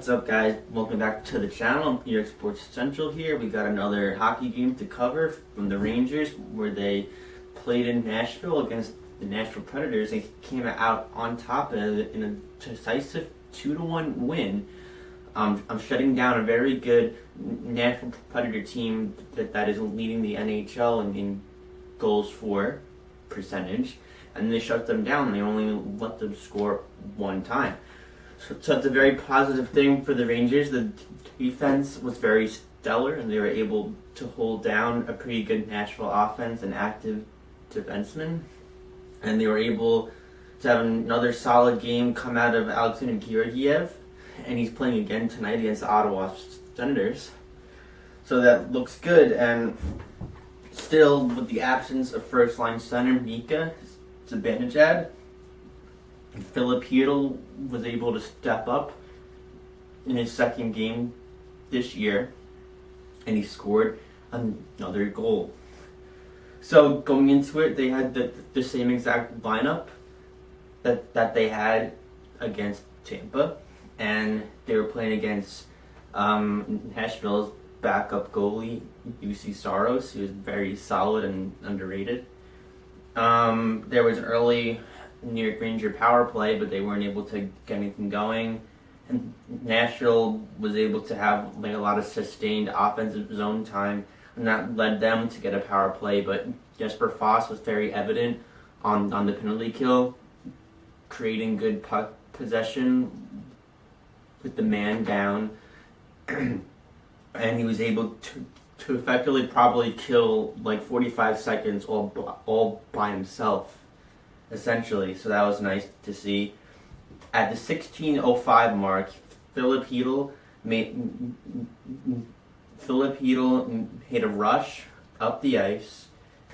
What's up, guys? Welcome back to the channel. New York Sports Central here. We got another hockey game to cover from the Rangers, where they played in Nashville against the Nashville Predators. They came out on top in a decisive 2-1 win. I'm shutting down a very good Nashville Predator team that is leading the NHL in goals for percentage, and they shut them down. They only let them score one time. So it's a very positive thing for the Rangers. The defense was very stellar, and they were able to hold down a pretty good Nashville offense and active defensemen. And they were able to have another solid game come out of Alexander Georgiev, and he's playing again tonight against the Ottawa Senators. So that looks good, and still with the absence of first-line center Mika Zibanejad, Philip Chytil was able to step up in his second game this year, and he scored another goal. So going into it, they had the same exact lineup that they had against Tampa, and they were playing against Nashville's backup goalie, UC Saros, who was very solid and underrated. There was an early New York Ranger power play, but they weren't able to get anything going. And Nashville was able to have a lot of sustained offensive zone time, and that led them to get a power play. But Jesper Foss was very evident on the penalty kill, creating good puck possession with the man down, and he was able to effectively probably kill like 45 seconds all by himself, essentially. So that was nice to see. At the 16:05 mark, Philip Chytil made a rush up the ice.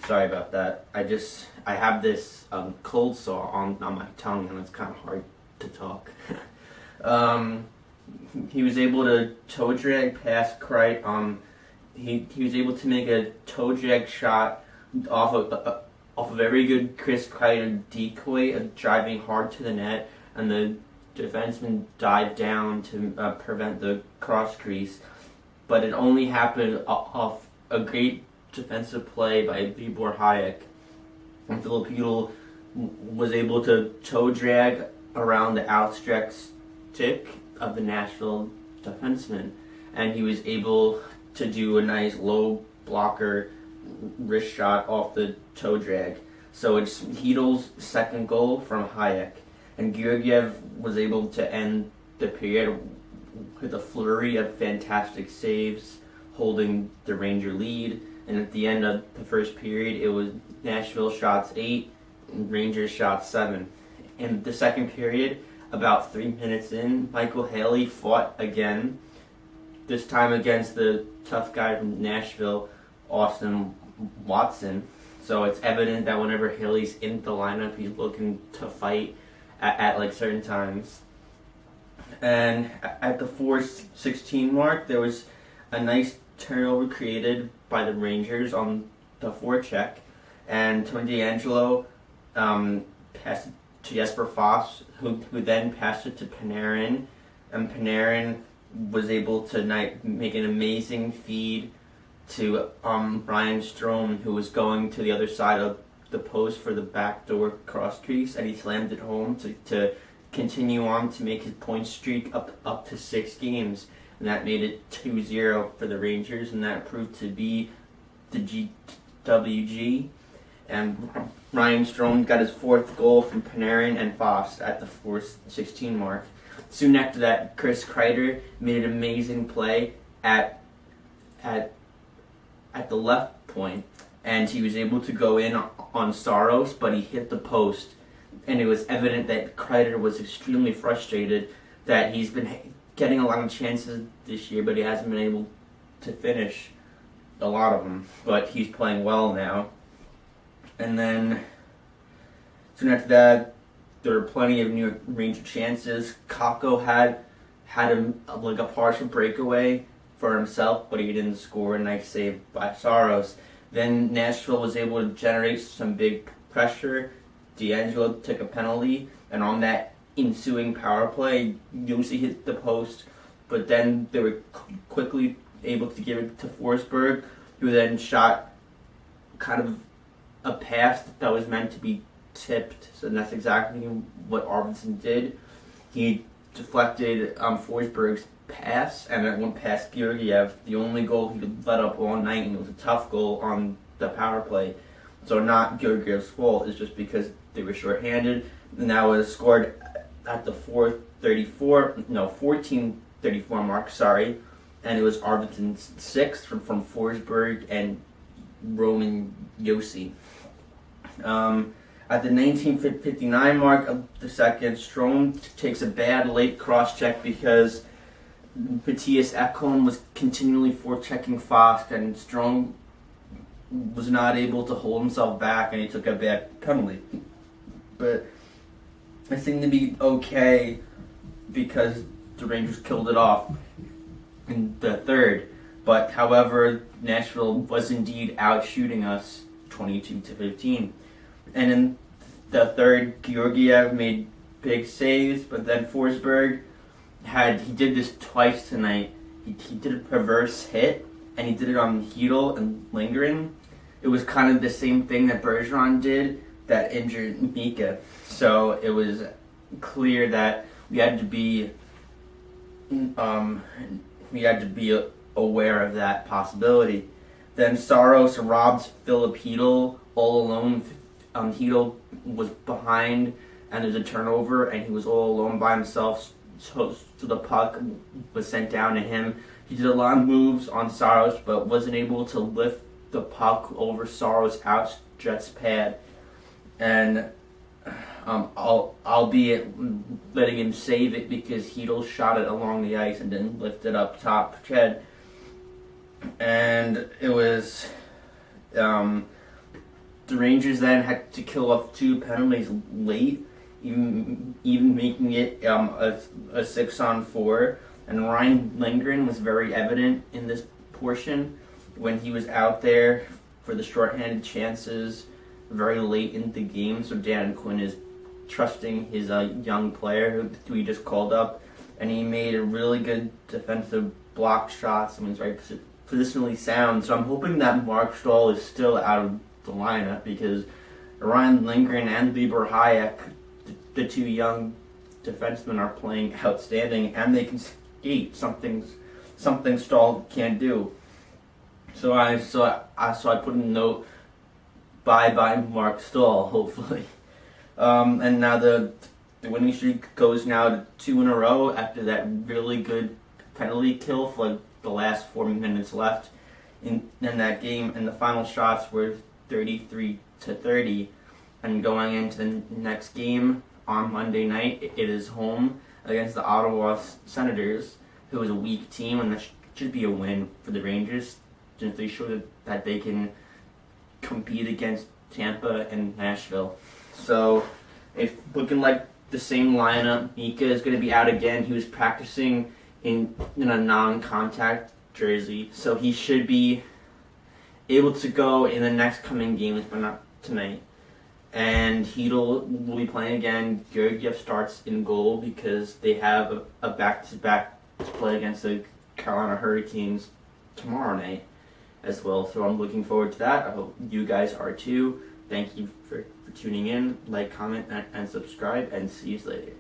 Sorry about that. I have this cold sore on my tongue, and it's kind of hard to talk. He was able to toe drag past Chytil. He was able to make a toe drag shot off a very good Chris Kreider decoy, driving hard to the net, and the defenseman dived down to prevent the cross crease. But it only happened off a great defensive play by Libor Hayek, and Philip Chytil was able to toe drag around the outstretched stick of the Nashville defenseman, and he was able to do a nice low blocker wrist shot off the toe drag. So it's Chytil's second goal from Hayek, and Georgiev was able to end the period with a flurry of fantastic saves, holding the Ranger lead. And at the end of the first period, it was Nashville shots 8, and Rangers shots 7. In the second period, about 3 minutes in, Michael Haley fought again, this time against the tough guy from Nashville, Austin Watson. So it's evident that whenever Haley's in the lineup, he's looking to fight at like certain times. And at the 4:16 mark, there was a nice turnover created by the Rangers on the forecheck, and Tony DeAngelo passed it to Jesper Foss, who then passed it to Panarin, and Panarin was able to make an amazing feed to Ryan Strome, who was going to the other side of the post for the backdoor cross crease, and he slammed it home to continue on to make his point streak up to 6 games, and that made it 2-0 for the Rangers, and that proved to be the GWG. And Ryan Strome got his 4th goal from Panarin and Foss at the 4:16 mark. Soon after that, Chris Kreider made an amazing play at the left point, and he was able to go in on Saros, but he hit the post, and it was evident that Kreider was extremely frustrated that he's been getting a lot of chances this year, but he hasn't been able to finish a lot of them. But he's playing well now. And then soon after that, there were plenty of New York Ranger chances. Kakko had a partial breakaway for himself, but he didn't score. A nice save by Saros. Then Nashville was able to generate some big pressure. DeAngelo took a penalty, and on that ensuing power play, Yossi hit the post but then they were quickly able to give it to Forsberg, who then shot kind of a pass that was meant to be tipped. So that's exactly what Arvidsson did. He deflected Forsberg's pass, and it went past Georgiev, the only goal he could let up all night, and it was a tough goal on the power play. So not Georgiev's fault, it's just because they were shorthanded, and that was scored at the 14:34 mark, and it was Arvidsson's sixth from Forsberg and Roman Josi. At the 1959 mark of the second, Strome takes a bad late cross-check because Matthias Ekholm was continually forechecking Fosk, and Strome was not able to hold himself back, and he took a bad penalty. But it seemed to be okay because the Rangers killed it off in the third. But however, Nashville was indeed out shooting us 22-15. And in the third, Georgiev made big saves, but then Forsberg he did this twice tonight. He did a perverse hit, and he did it on Chytil and Lindgren. It was kind of the same thing that Bergeron did that injured Mika. So it was clear that we had to be aware of that possibility. Then Saros robs Philip Chytil all alone. Chytil was behind, and there's a turnover, and he was all alone by himself. So the puck was sent down to him. He did a lot of moves on Saros, but wasn't able to lift the puck over Saros' outstretched pad. And albeit letting him save it because Chytil shot it along the ice and didn't lift it up top shed. And it was the Rangers then had to kill off 2 penalties late, even making it a 6-on-4. And Ryan Lindgren was very evident in this portion when he was out there for the shorthanded chances very late in the game. So Dan Quinn is trusting his young player who he just called up, and he made a really good defensive block shots and was very positionally sound. So I'm hoping that Marc Staal is still out of the lineup, because Ryan Lindgren and Lieber Hayek, the 2 young defensemen, are playing outstanding, and they can skate, something Staal can't do. So I put in a note, bye Marc Staal, hopefully. And now the winning streak goes now to 2 in a row after that really good penalty kill for like the last 4 minutes left in that game, and the final shots were 33-30. And going into the next game on Monday night, it is home against the Ottawa Senators, who is a weak team, and that should be a win for the Rangers, since they showed that they can compete against Tampa and Nashville. So it's looking like the same lineup. Mika is going to be out again. He was practicing in a non-contact jersey, so he should be able to go in the next coming games, but not tonight. And Chytil will be playing again. Georgiev starts in goal because they have a back-to-back to play against the Carolina Hurricanes tomorrow night as well. So I'm looking forward to that. I hope you guys are too. Thank you for tuning in. Like, comment, and subscribe, and see you later.